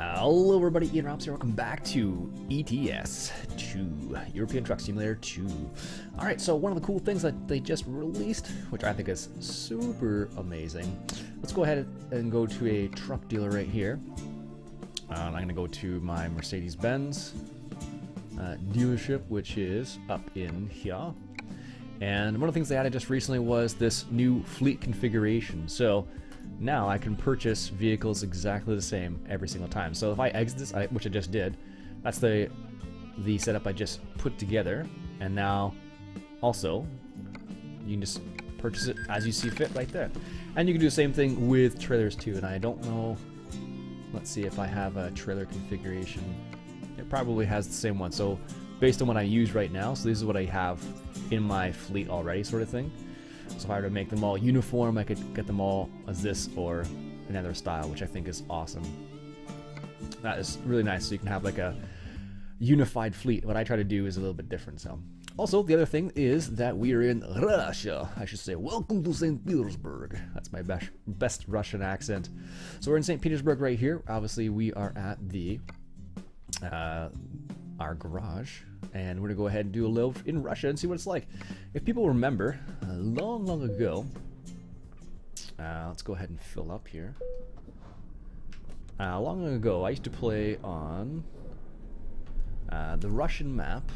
Hello everybody, Ian Robs here, welcome back to ETS 2, European Truck Simulator 2. Alright, so one of the cool things that they just released, which I think is super amazing, let's go ahead and go to a truck dealer right here. I'm going to go to my Mercedes-Benz dealership, which is up in here. And one of the things they added just recently was this new fleet configuration. So now I can purchase vehicles exactly the same every single time. So if I exit this, which I just did, that's the setup I just put together. And now also you can just purchase it as you see fit right there. And you can do the same thing with trailers too. And I don't know, let's see if I have a trailer configuration. It probably has the same one. So based on what I use right now, so this is what I have in my fleet already, sort of thing. So if I were to make them all uniform, I could get them all as this or another style, which I think is awesome. That is really nice, so you can have like a unified fleet. What I try to do is a little bit different. So, also the other thing is that we are in Russia. I should say, welcome to St. Petersburg. That's my best Russian accent. So we're in St. Petersburg right here. Obviously, we are at the our garage. And we're going to go ahead and do a little in Russia and see what it's like. If people remember, long ago, let's go ahead and fill up here. Long ago, I used to play on the Russian map,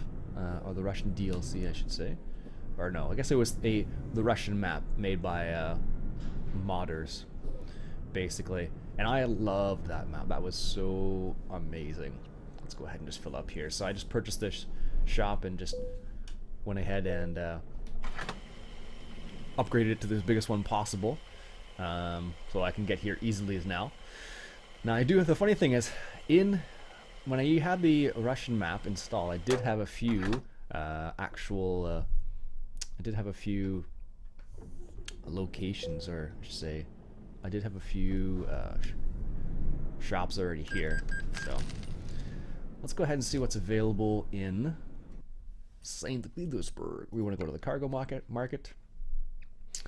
or the Russian DLC, I should say. Or no, I guess it was the Russian map made by modders, basically. And I loved that map. That was so amazing. Let's go ahead and just fill up here. So I just purchased this shop and just went ahead and upgraded it to the biggest one possible, so I can get here easily as now. Now I do. The funny thing is, when I had the Russian map installed, I did have a few locations, or I should say, I did have a few shops already here. So let's go ahead and see what's available in St. Petersburg. We want to go to the cargo market. So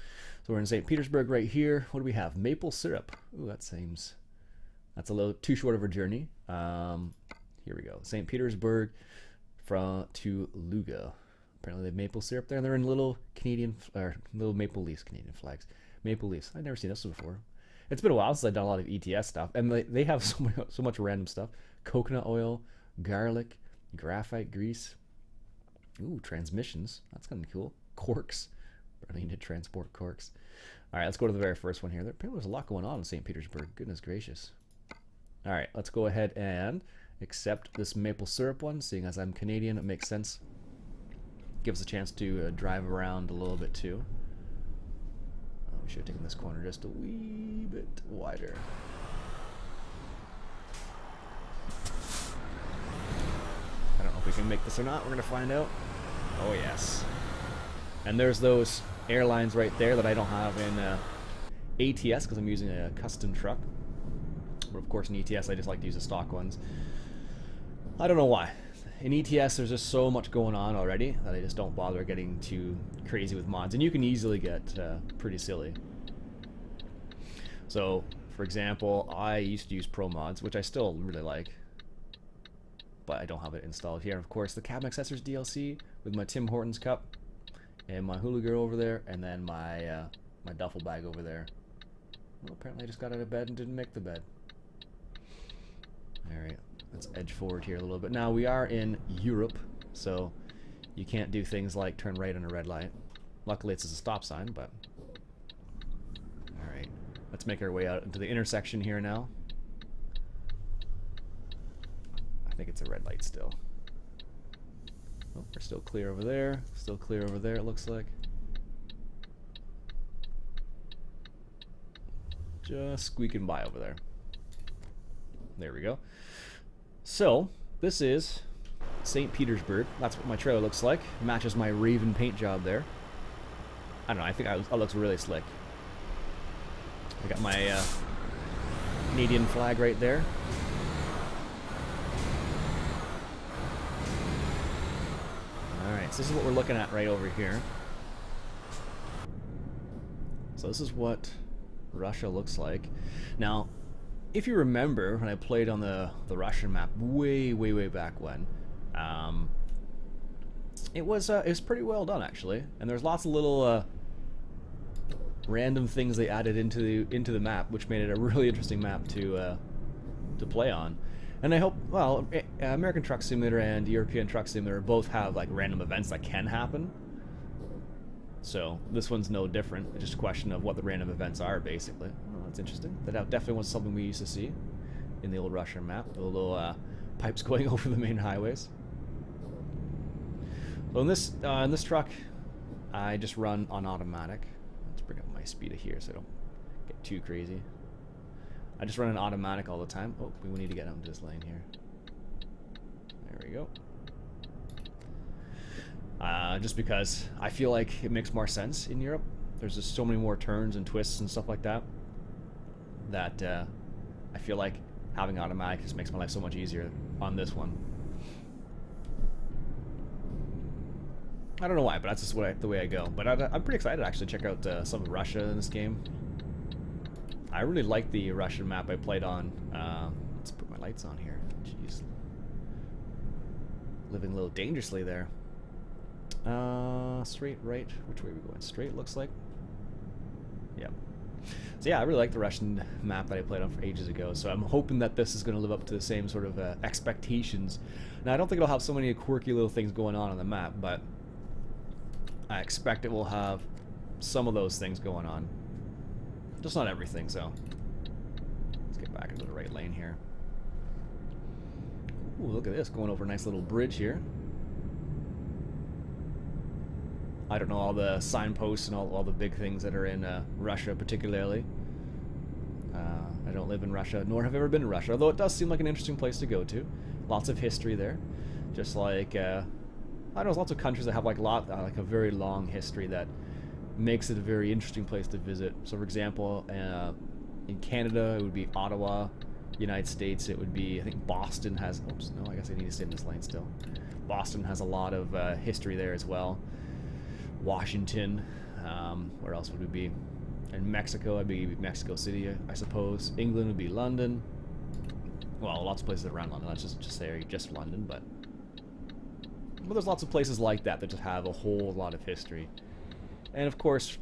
we're in St. Petersburg right here. What do we have? Maple syrup. Ooh, that's a little too short of a journey. Here we go. St. Petersburg to Luga. Apparently they have maple syrup there, and they're in little little Maple Leafs Canadian flags. Maple Leafs. I've never seen this before. It's been a while since I've done a lot of ETS stuff, and they have so much random stuff. Coconut oil, garlic, graphite grease. Ooh, transmissions. That's kind of cool. Corks. I need to transport corks. All right, let's go to the very first one here. Apparently there's a lot going on in St. Petersburg. Goodness gracious. All right, let's go ahead and accept this maple syrup one. Seeing as I'm Canadian, it makes sense. Gives us a chance to drive around a little bit too. We should have taken this corner just a wee bit wider. I don't know if we can make this or not. We're going to find out. Oh, yes. And there's those airlines right there that I don't have in ATS because I'm using a custom truck. But of course in ETS I just like to use the stock ones. I don't know why. In ETS there's just so much going on already that I just don't bother getting too crazy with mods. And you can easily get pretty silly. So, for example, I used to use Pro Mods, which I still really like, but I don't have it installed here. Of course, the Cabin Accessories DLC with my Tim Hortons cup and my hula girl over there, and then my my duffel bag over there. Well, apparently I just got out of bed and didn't make the bed. Alright, let's edge forward here a little bit. Now, we are in Europe, so you can't do things like turn right on a red light. Luckily, it's a stop sign, but... Alright, let's make our way out into the intersection here now. I think it's a red light still. Oh, we're still clear over there. Still clear over there, it looks like. Just squeaking by over there. There we go. So, this is St. Petersburg. That's what my trailer looks like. Matches my Raven paint job there. I don't know, I think that looks really slick. I got my Canadian flag right there. Alright, so this is what we're looking at right over here. So this is what Russia looks like. Now, if you remember when I played on the Russian map way back when, it was pretty well done actually, and there's lots of little random things they added into the map, which made it a really interesting map to play on. And I hope, well, American Truck Simulator and European Truck Simulator both have like random events that can happen. So this one's no different. It's just a question of what the random events are, basically. Oh, that's interesting. That definitely was something we used to see in the old Russian map. The little pipes going over the main highways. So in this truck, I just run on automatic. Let's bring up my speed here so I don't get too crazy. I just run an automatic all the time. Oh, we need to get onto this lane here. There we go. Just because I feel like it makes more sense in Europe. There's just so many more turns and twists and stuff like that, that I feel like having automatic just makes my life so much easier on this one. I don't know why, but that's just the way I go. But I'm pretty excited to actually check out some of Russia in this game. I really like the Russian map I played on. Let's put my lights on here. Jeez. Living a little dangerously there. Straight right. Which way are we going? Straight, looks like. Yep. So yeah, I really like the Russian map that I played on for ages ago, so I'm hoping that this is going to live up to the same sort of expectations. Now, I don't think it'll have so many quirky little things going on the map, but I expect it will have some of those things going on. Just not everything, so let's get back into the right lane here. Ooh, look at this, going over a nice little bridge here. I don't know all the signposts and all the big things that are in Russia particularly. I don't live in Russia, nor have ever been to Russia, although it does seem like an interesting place to go to. Lots of history there. Just like, I don't know, there's lots of countries that have like a very long history that makes it a very interesting place to visit. So for example, in Canada it would be Ottawa. United States it would be, I think Boston has, oops, no, I guess I need to stay in this lane still. Boston has a lot of history there as well. Washington, where else would it be? In Mexico, I'd be Mexico City, I suppose. England would be London. Well, lots of places around London. Let's just say just London, but there's lots of places like that that just have a whole lot of history. And of course,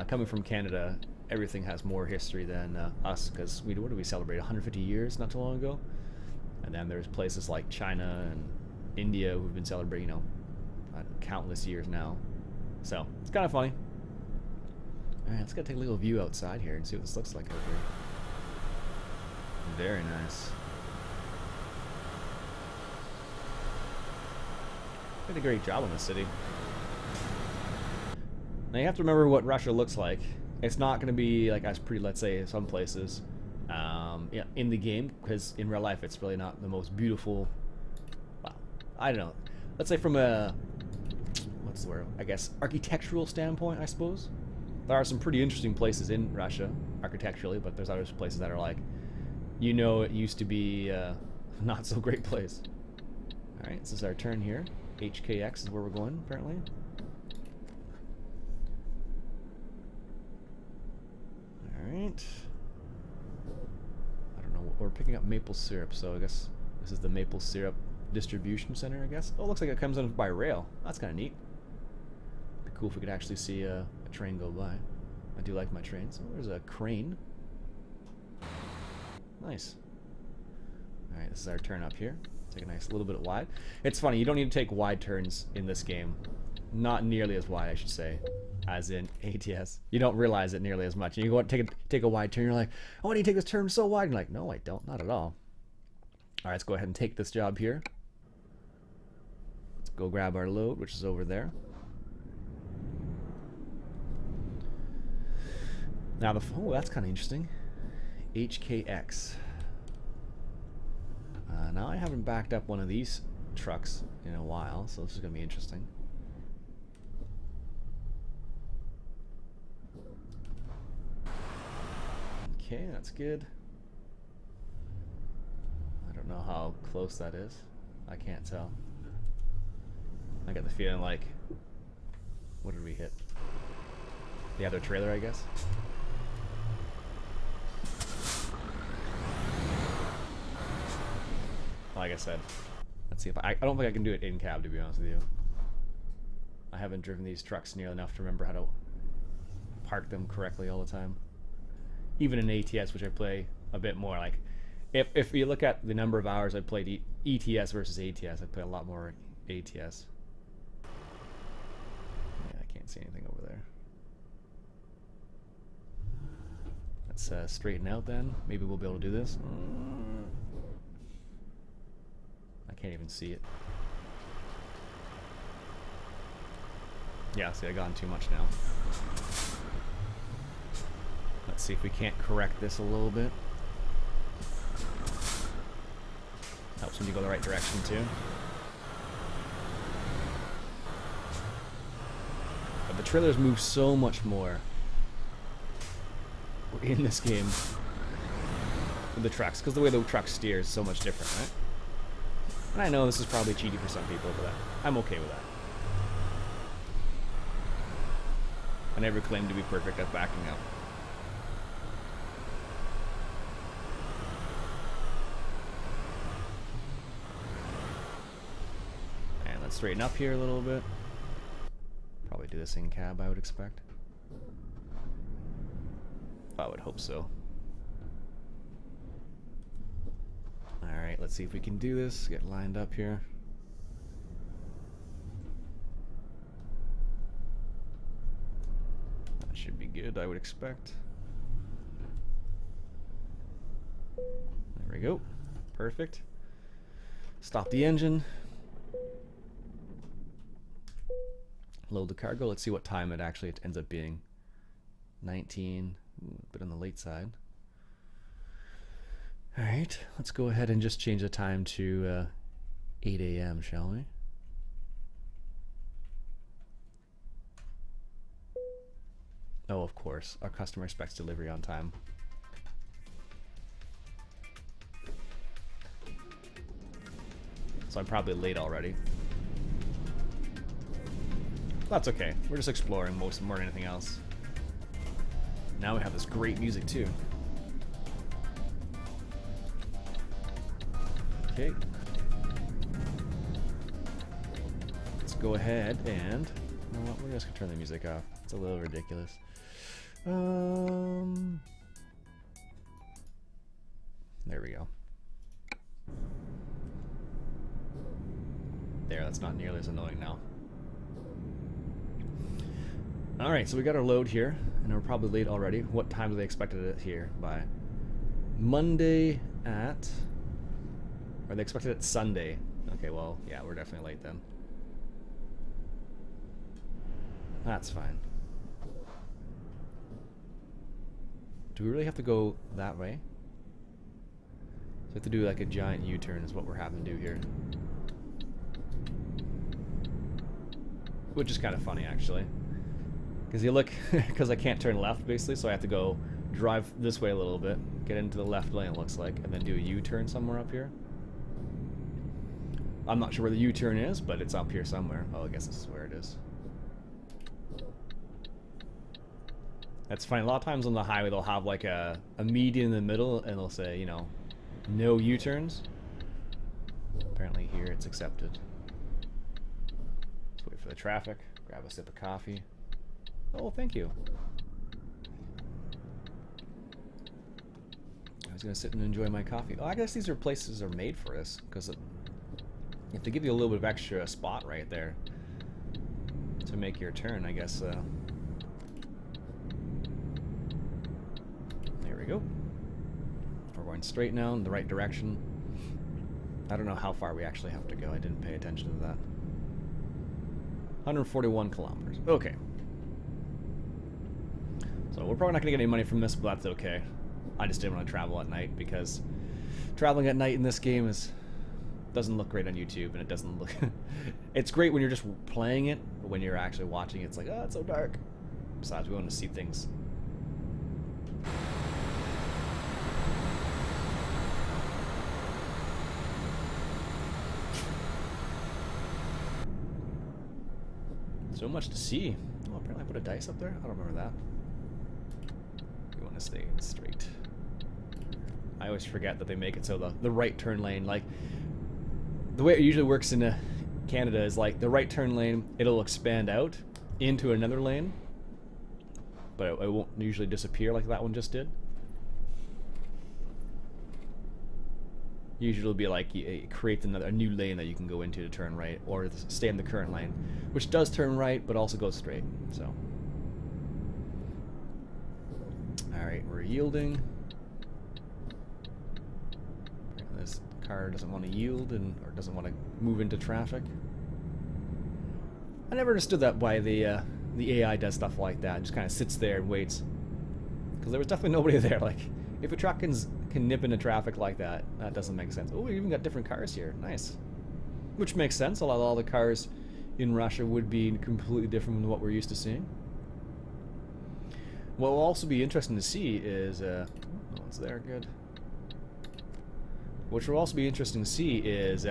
coming from Canada, everything has more history than us, because what did we celebrate? 150 years not too long ago. And then there's places like China and India who've been celebrating, you know, countless years now. So it's kind of funny. All right, let's go take a little view outside here and see what this looks like out here. Very nice. Did a great job on this city. Now you have to remember what Russia looks like. It's not going to be like as pretty, let's say, some places yeah, in the game, because in real life it's really not the most beautiful. Well, I don't know. Let's say from a, what's the word? I guess architectural standpoint, I suppose. There are some pretty interesting places in Russia architecturally, but there's other places that are like, you know, it used to be a not so great place. All right, this is our turn here. HKX is where we're going apparently. Alright. I don't know, we're picking up maple syrup, so I guess this is the maple syrup distribution center, I guess. Oh, it looks like it comes in by rail. That's kind of neat. Be cool if we could actually see a train go by. I do like my trains. Oh, there's a crane. Nice. Alright, this is our turn up here. Take a nice little bit of wide. It's funny, you don't need to take wide turns in this game. Not nearly as wide, I should say, as in ATS. You don't realize it nearly as much. You go take a wide turn, you're like, oh, why do you take this turn so wide? And you're like, no, I don't, not at all. Alright, let's go ahead and take this job here. Let's go grab our load, which is over there. Now oh, that's kind of interesting. HKX. Now I haven't backed up one of these trucks in a while, so this is going to be interesting. Okay, that's good. I don't know how close that is. I can't tell. I get the feeling like, what did we hit? The other trailer, I guess. like I said, let's see if I don't think I can do it in cab, to be honest with you. I haven't driven these trucks near enough to remember how to park them correctly all the time. Even in ATS, which I play a bit more. Like, if you look at the number of hours I played ETS versus ATS, I play a lot more ATS. Yeah, I can't see anything over there. Let's straighten out then. Maybe we'll be able to do this. I can't even see it. Yeah, see, I've gone too much now. Let's see if we can't correct this a little bit. Helps when you go the right direction too. But the trailers move so much more in this game with the trucks, because the way the truck steers is so much different, right? And I know this is probably cheaty for some people, but I'm okay with that. I never claimed to be perfect at backing up. And let's straighten up here a little bit. Probably do this in cab, I would expect. I would hope so. Alright, let's see if we can do this. Get lined up here. That should be good, I would expect. There we go. Perfect. Stop the engine. Load the cargo. Let's see what time it actually ends up being. 19, a bit on the late side. Alright, let's go ahead and just change the time to 8 a.m., shall we? Oh, of course. Our customer expects delivery on time. So I'm probably late already. That's okay. We're just exploring more than anything else. Now we have this great music too. Okay. Let's go ahead and... You know what? We're just gonna turn the music off. It's a little ridiculous. There we go. There, that's not nearly as annoying now. Alright, so we got our load here, and we're probably late already. What time do they expected it here by? Monday at... Or they expected it Sunday. Okay, well, yeah, we're definitely late then. That's fine. Do we really have to go that way? So we have to do like a giant U-turn is what we're having to do here. Which is kind of funny, actually. Because you look, because I can't turn left, basically, so I have to go drive this way a little bit, get into the left lane, it looks like, and then do a U-turn somewhere up here. I'm not sure where the U-turn is, but it's up here somewhere. Oh, I guess this is where it is. That's funny. A lot of times on the highway, they'll have like a median in the middle, and they'll say, you know, no U-turns. Apparently here it's accepted. Let's wait for the traffic, grab a sip of coffee. Oh, thank you. I was gonna sit and enjoy my coffee. Oh, I guess these are places are made for this, because if they give you a little bit of extra spot right there to make your turn, I guess. There we go. We're going straight now in the right direction. I don't know how far we actually have to go. I didn't pay attention to that. 141 kilometers. Okay. So we're probably not going to get any money from this, but that's okay. I just didn't want to travel at night, because traveling at night in this game doesn't look great on YouTube, and it doesn't look... It's great when you're just playing it, but when you're actually watching it, it's like, oh, it's so dark. Besides, we want to see things. So much to see. Oh, apparently I put a dice up there? I don't remember that. You want to stay straight. I always forget that they make it so the right turn lane, like, the way it usually works in Canada is like the right turn lane, it'll expand out into another lane, but it won't usually disappear like that one just did. Usually it'll be like you create a new lane that you can go into to turn right, or stay in the current lane, which does turn right but also goes straight. So, all right, we're yielding. This car doesn't want to yield or doesn't want to move into traffic. I never understood that why the AI does stuff like that. It just kind of sits there and waits, because there was definitely nobody there. Like, if a truck can nip into traffic like that, that doesn't make sense. Oh, we even got different cars here. Nice. Which makes sense. A lot of all the cars in Russia would be completely different from what we're used to seeing. What will also be interesting to see is no one's there. Good. Which will also be interesting to see is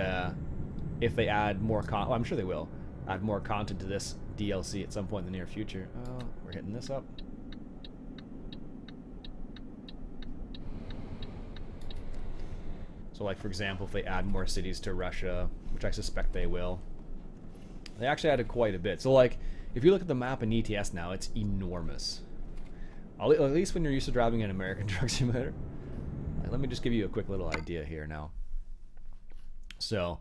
if they add more content. Well, I'm sure they will add more content to this DLC at some point in the near future. Oh, we're hitting this up. So, like, for example, if they add more cities to Russia, which I suspect they will, they actually added quite a bit. So, like, if you look at the map in ETS now, it's enormous. At least when you're used to driving an American Truck Simulator. Let me just give you a quick little idea here now. So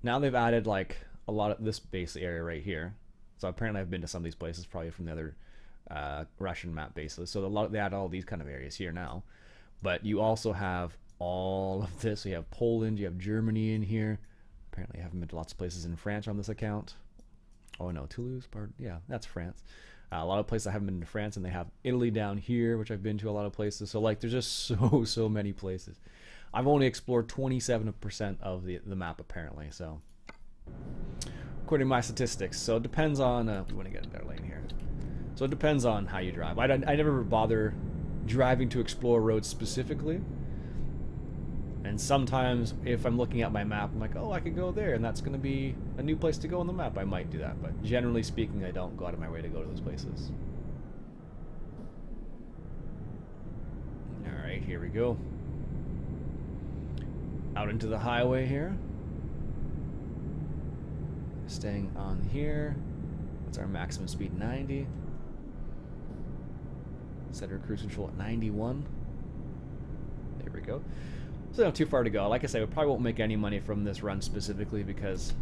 now they've added like a lot of this base area right here. So apparently I've been to some of these places, probably from the other Russian map bases. So they add all these kind of areas here now. But you also have all of this. So you have Poland, you have Germany in here. Apparently I haven't been to lots of places in France on this account. Oh no, Toulouse, pardon. Yeah, that's France. A lot of places I haven't been to France, and they have Italy down here, which I've been to a lot of places. So like, there's just so many places. I've only explored 27% of the map apparently. So according to my statistics, so it depends on. We want to get in their lane here. So it depends on how you drive. I never bother driving to explore roads specifically. And sometimes if I'm looking at my map, I'm like, oh, I could go there, and that's going to be a new place to go on the map. I might do that, but generally speaking, I don't go out of my way to go to those places. All right, here we go. Out into the highway here. Staying on here. What's our maximum speed? 90. Set our cruise control at 91. There we go. So not too far to go. Like I said, we probably won't make any money from this run specifically because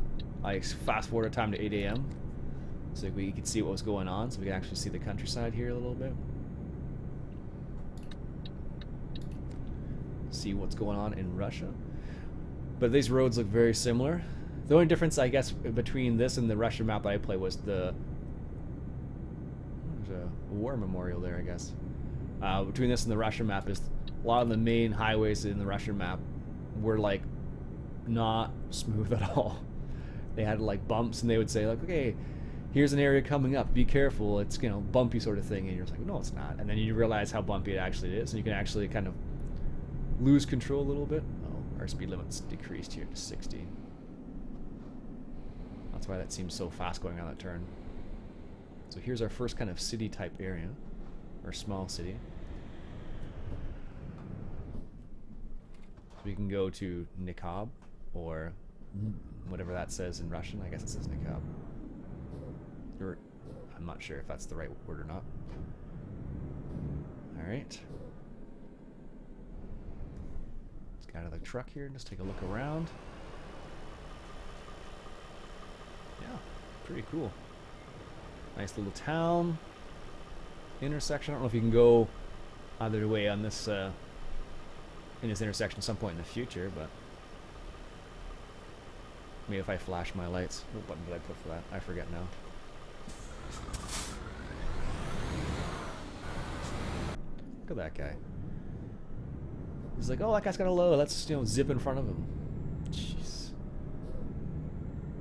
I fast forward time to 8 a.m. so we could see what was going on, so we can actually see the countryside here a little bit. See what's going on in Russia. But these roads look very similar. The only difference, I guess, between this and the Russian map that I play was there's a war memorial there, I guess. Between this and the Russian map is a lot of the main highways in the Russian map were like not smooth at all. They had like bumps, and they would say like, okay, here's an area coming up, be careful, it's, you know, bumpy sort of thing, and you're just like, no, it's not. And then you realize how bumpy it actually is, and you can actually kind of lose control a little bit. Oh, our speed limit's decreased here to 60. That's why that seems so fast going on that turn. So here's our first kind of city type area, or small city. So we can go to Niqab, or whatever that says in Russian. I guess it says Niqab. Or I'm not sure if that's the right word or not. Alright. Let's get out of the truck here and just take a look around. Yeah, pretty cool. Nice little town. Intersection. I don't know if you can go either way on this in this intersection at some point in the future, but maybe if I flash my lights. What button did I put for that? I forget now. Look at that guy. He's like, oh, that guy's got a low. Let's, you know, zip in front of him. Jeez.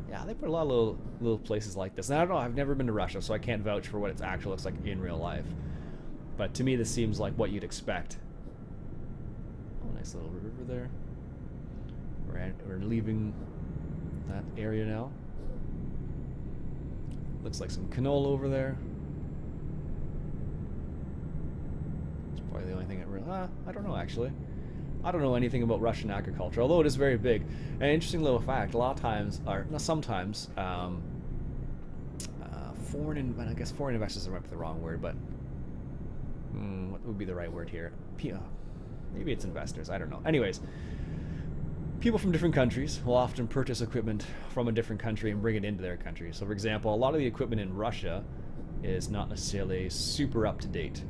Yeah, they put a lot of little places like this. And I don't know, I've never been to Russia, so I can't vouch for what it actually looks like in real life. But to me, this seems like what you'd expect. Oh, nice little river there. We're leaving that area now. Looks like some canola over there. It's probably the only thing that really... I don't know, actually. I don't know anything about Russian agriculture, although it is very big. An interesting little fact: a lot of times, or no, sometimes, I guess foreign investors might be the wrong word, but what would be the right word here? Maybe it's investors. I don't know. Anyways, people from different countries will often purchase equipment from a different country and bring it into their country. So, for example, a lot of the equipment in Russia is not necessarily super up to date.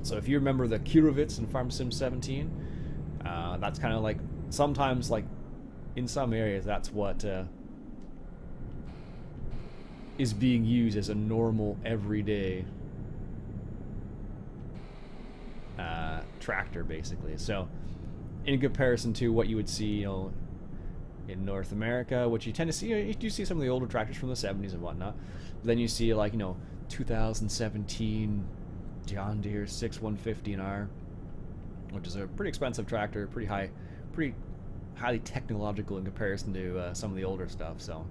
So if you remember the Kirovitz in Farm Sim 17, that's kind of like, sometimes like in some areas that's what is being used as a normal everyday tractor, basically. So in comparison to what you would see, you know, in North America, which you tend to see, you do see some of the older tractors from the 70s and whatnot. Then you see, like, you know, 2017 John Deere 6150R, which is a pretty expensive tractor, pretty highly technological in comparison to some of the older stuff. So, all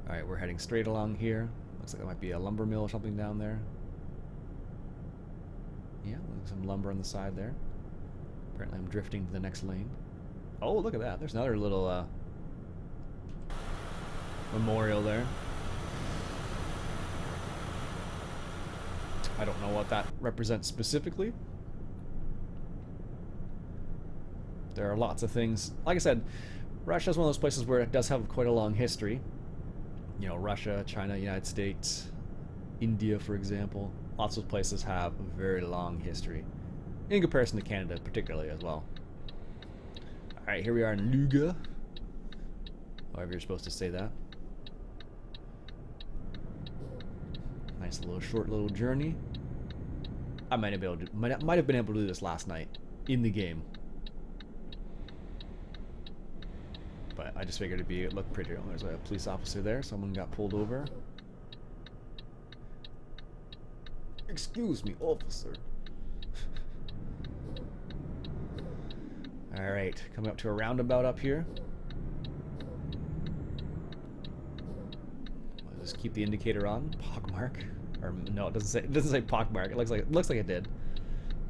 right, we're heading straight along here. Looks like there might be a lumber mill or something down there. Yeah, some lumber on the side there. Apparently, I'm drifting to the next lane. Oh, look at that! There's another little memorial there. I don't know what that represents specifically. There are lots of things. Like I said, Russia is one of those places where it does have quite a long history. You know, Russia, China, United States, India, for example. Lots of places have a very long history, in comparison to Canada particularly as well. Alright, here we are in Luga. However you're supposed to say that. Nice little short little journey. I might have been able to do this last night in the game, but I just figured it'd look prettier. There's a police officer there. Someone got pulled over. Excuse me, officer. All right, coming up to a roundabout up here. I'll just keep the indicator on. Pockmark. Or no, it doesn't say pockmark. It looks like it did.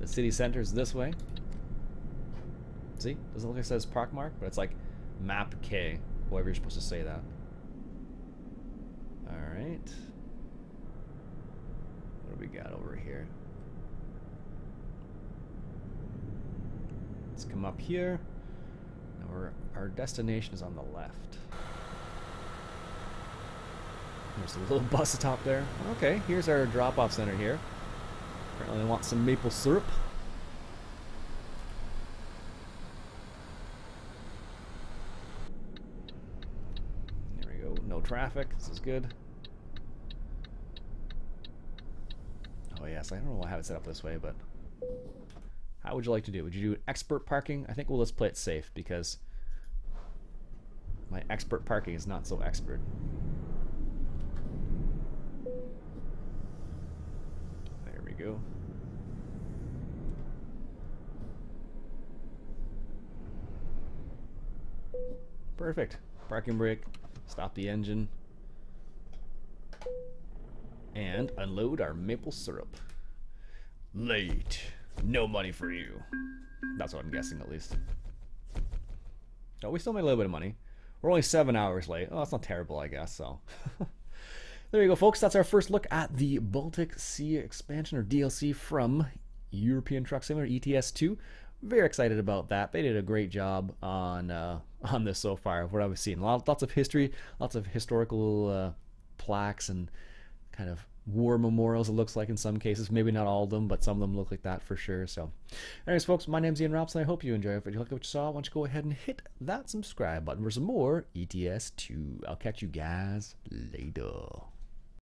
The city center is this way. See? Doesn't look like it says pockmark, but it's like map K. However you're supposed to say that. Alright. What do we got over here? Let's come up here. Now our destination is on the left. There's a little bus stop there. Okay, here's our drop-off center here. Apparently I want some maple syrup. There we go. No traffic. This is good. Oh yes, I don't know why I have it set up this way, but how would you like to do it? Would you do expert parking? I think we'll just play it safe because my expert parking is not so expert. Go. Perfect. Parking brake, stop the engine, and unload our maple syrup. Late. No money for you. That's what I'm guessing, at least. Oh, we still made a little bit of money. We're only 7 hours late. Oh, that's not terrible, I guess, so. There you go, folks. That's our first look at the Baltic Sea expansion, or DLC, from European Truck Simulator ETS2. Very excited about that. They did a great job on this so far, what I've seen. Lots of history, lots of historical plaques and kind of war memorials, it looks like in some cases. Maybe not all of them, but some of them look like that for sure. So anyways, folks, my name's Ian Robson. I hope you enjoyed it. If you liked what you saw, why don't you go ahead and hit that subscribe button for some more ETS2. I'll catch you guys later.